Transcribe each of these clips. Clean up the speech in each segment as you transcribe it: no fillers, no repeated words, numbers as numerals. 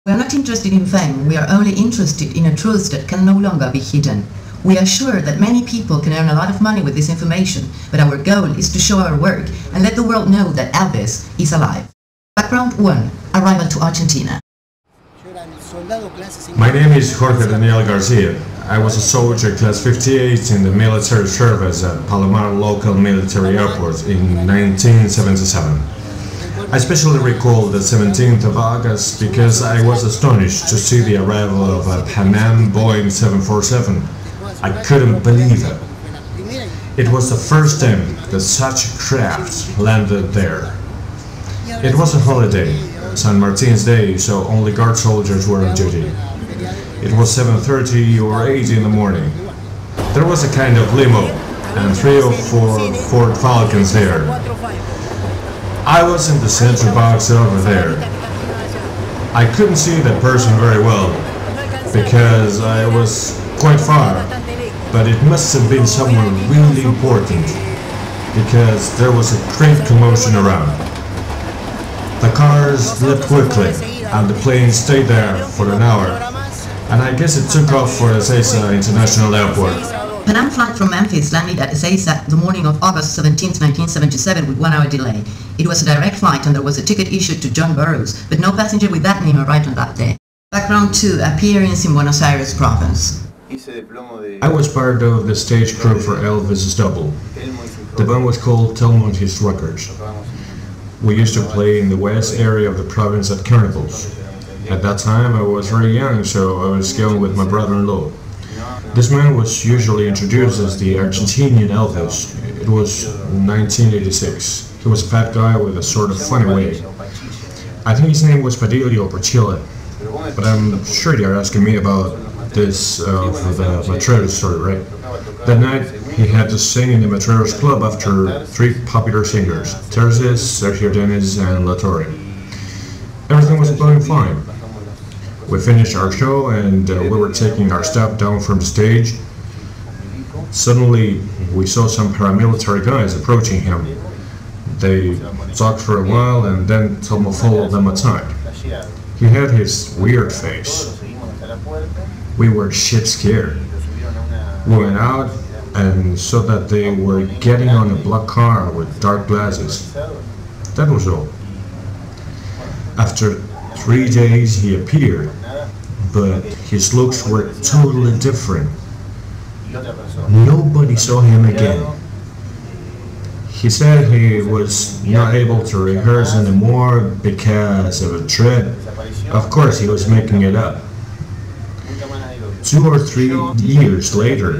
We are not interested in fame, we are only interested in a truth that can no longer be hidden. We are sure that many people can earn a lot of money with this information, but our goal is to show our work and let the world know that Elvis is alive. Background 1. Arrival to Argentina. My name is Jorge Daniel Garcia. I was a soldier class 58 in the military service at Palomar Local Military Airport in 1977. I especially recall the 17th of August because I was astonished to see the arrival of a Pan Am Boeing 747. I couldn't believe it. It was the first time that such a craft landed there. It was a holiday, San Martin's Day, so only guard soldiers were on duty. It was 7:30 or 8 in the morning. There was a kind of limo and 3 or 4 Ford Falcons there. I was in the center box over there. I couldn't see the person very well because I was quite far, but it must have been someone really important because there was a great commotion around. The cars left quickly and the plane stayed there for an hour, and I guess it took off for Ezeiza International Airport. Pan Am flight from Memphis landed at Ezeiza the morning of August 17, 1977 with 1 hour delay. It was a direct flight and there was a ticket issued to John Burroughs, but no passenger with that name arrived on that day. Background 2. Appearance in Buenos Aires province. I was part of the stage crew for Elvis' double. The band was called Telmo and His Rockers. We used to play in the west area of the province at carnivals. At that time I was very young, so I was going with my brother-in-law. This man was usually introduced as the Argentinian Elvis. It was 1986. He was a fat guy with a sort of funny way. I think his name was Padilla or Pachilla, but I'm sure you're asking me about this for the Matreros story, right? That night he had to sing in the Matreros Club after 3 popular singers, Terces, Sergio Dennis and La Torre. Everything was going fine. We finished our show and we were taking our step down from the stage. Suddenly we saw some paramilitary guys approaching him. They talked for a while and then Telmo followed them outside. He had his weird face. We were shit scared. We went out and saw that they were getting on a black car with dark glasses. That was all. After 3 days he appeared, but his looks were totally different. Nobody saw him again. He said he was not able to rehearse anymore because of a threat. Of course he was making it up. 2 or 3 years later,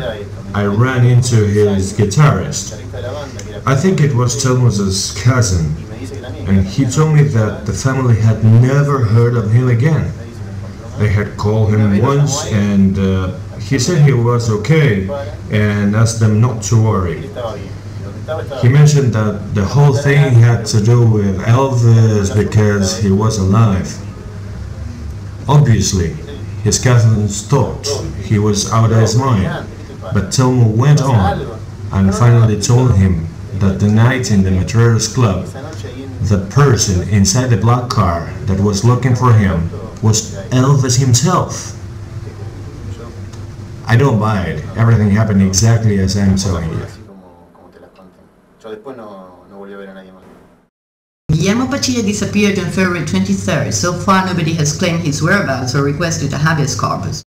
I ran into his guitarist. I think it was Telmo's cousin, and he told me that the family had never heard of him again. They had called him once and he said he was okay and asked them not to worry. He mentioned that the whole thing had to do with Elvis because he was alive. Obviously, his cousins thought he was out of his mind, but Telmo went on and finally told him that the night in the Matreros Club, the person inside the black car that was looking for him was Elvis himself. I don't buy it. Everything happened exactly as I'm telling you. Guillermo Pachilla disappeared on February 23rd. So far nobody has claimed his whereabouts or requested a habeas corpus.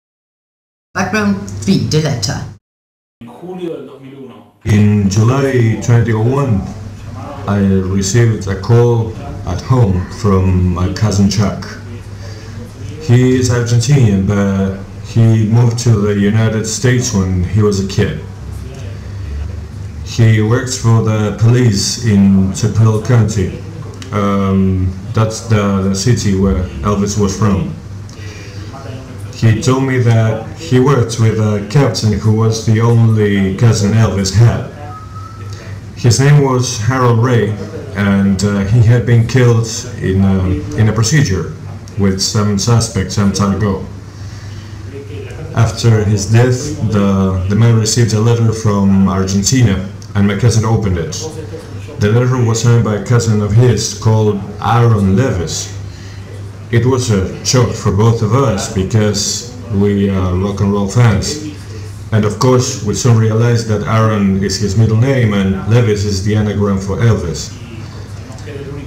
Background 3. The letter. In July 2001, I received a call at home from my cousin Chuck. He is Argentinian, but he moved to the United States when he was a kid. He works for the police in Chapel County. That's the city where Elvis was from. He told me that he worked with a captain who was the only cousin Elvis had. His name was Harold Ray, and he had been killed in a procedure with some suspects some time ago. After his death, the man received a letter from Argentina, and my cousin opened it. The letter was signed by a cousin of his called Aaron Levis. It was a shock for both of us because we are rock and roll fans. And of course, we soon realized that Aaron is his middle name and Levis is the anagram for Elvis.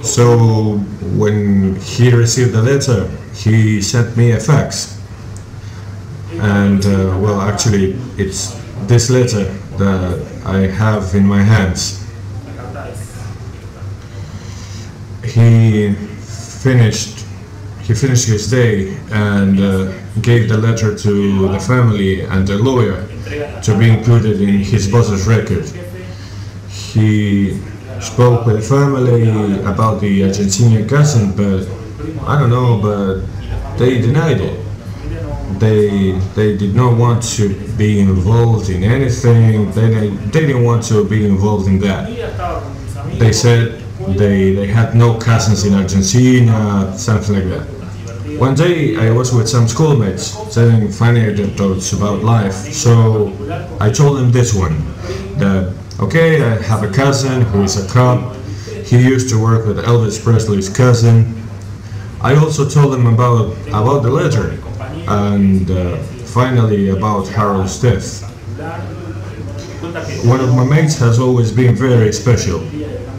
So when he received the letter, he sent me a fax. And well, actually, it's this letter that I have in my hands. He finished his day and gave the letter to the family and the lawyer to be included in his boss's record. He spoke with the family about the Argentinian cousin, but I don't know, but they denied it. They did not want to be involved in anything. They didn't want to be involved in that. They said they had no cousins in Argentina, something like that. One day I was with some schoolmates telling funny anecdotes about life, so I told them this one, that okay, I have a cousin who is a cop, he used to work with Elvis Presley's cousin. I also told them about the letter, and finally about Harold's death. One of my mates has always been very special.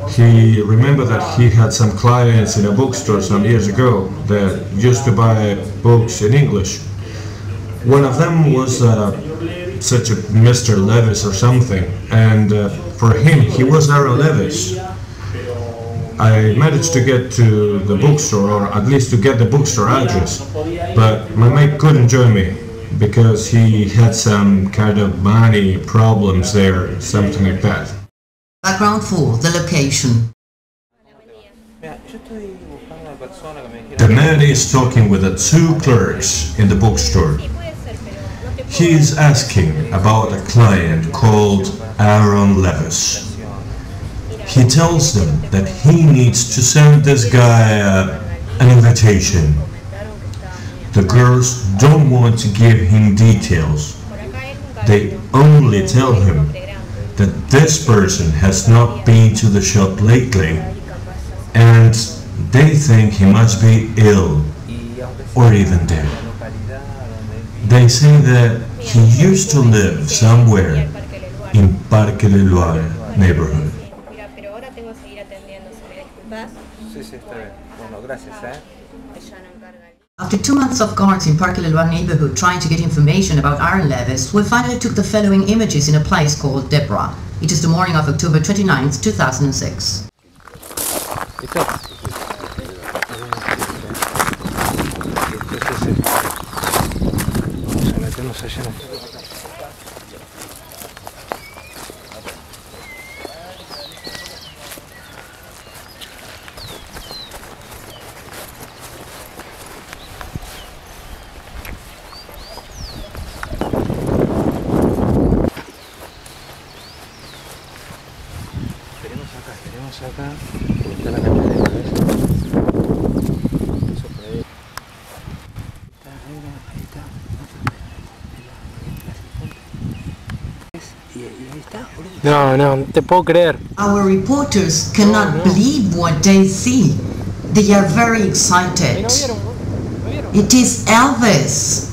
He remembered that he had some clients in a bookstore some years ago that used to buy books in English. One of them was such a Mr. Levis or something, and for him, he was Aaron Levis. I managed to get to the bookstore, or at least to get the bookstore address, but my mate couldn't join me because he had some kind of money problems there, something like that. Background 4, the location. The man is talking with the two clerks in the bookstore. He is asking about a client called Aaron Levis. He tells them that he needs to send this guy an invitation. The girls don't want to give him details. They only tell him that this person has not been to the shop lately and they think he must be ill or even dead. They say that he used to live somewhere in Parque del Loire neighborhood. After 2 months of guards in Parque del Loire neighborhood trying to get information about Aaron Levis, we finally took the following images in a place called Deborah. It is the morning of October 29th, 2006. Acá, está la cancha de Elvis. Eso por ahí. Ahí está. Y ahí está. No te puedo creer. Our reporters cannot believe what they see. They are very excited. It is Elvis.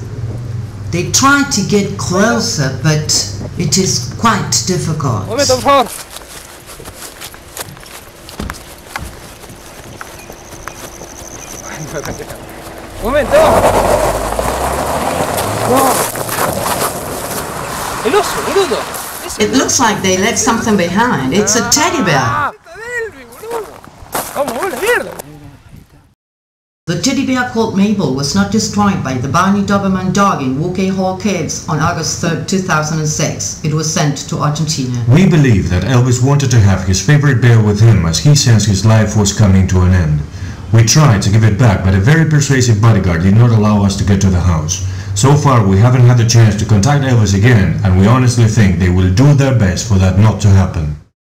They try to get closer, but it is quite difficult. Un momento, por favor. Un momento. No. El oso, boludo. It looks like they left something behind. It's a teddy bear. Vamos, la mierda. The teddy bear called Mabel was not destroyed by the Barney Doberman dog in Wookey Hall Kids on August 3, 2006. It was sent to Argentina. We believe that Elvis wanted to have his favorite bear with him as he sensed his life was coming to an end. We tried to give it back, but a very persuasive bodyguard did not allow us to get to the house. So far, we haven't had the chance to contact Elvis again, and we honestly think they will do their best for that not to happen.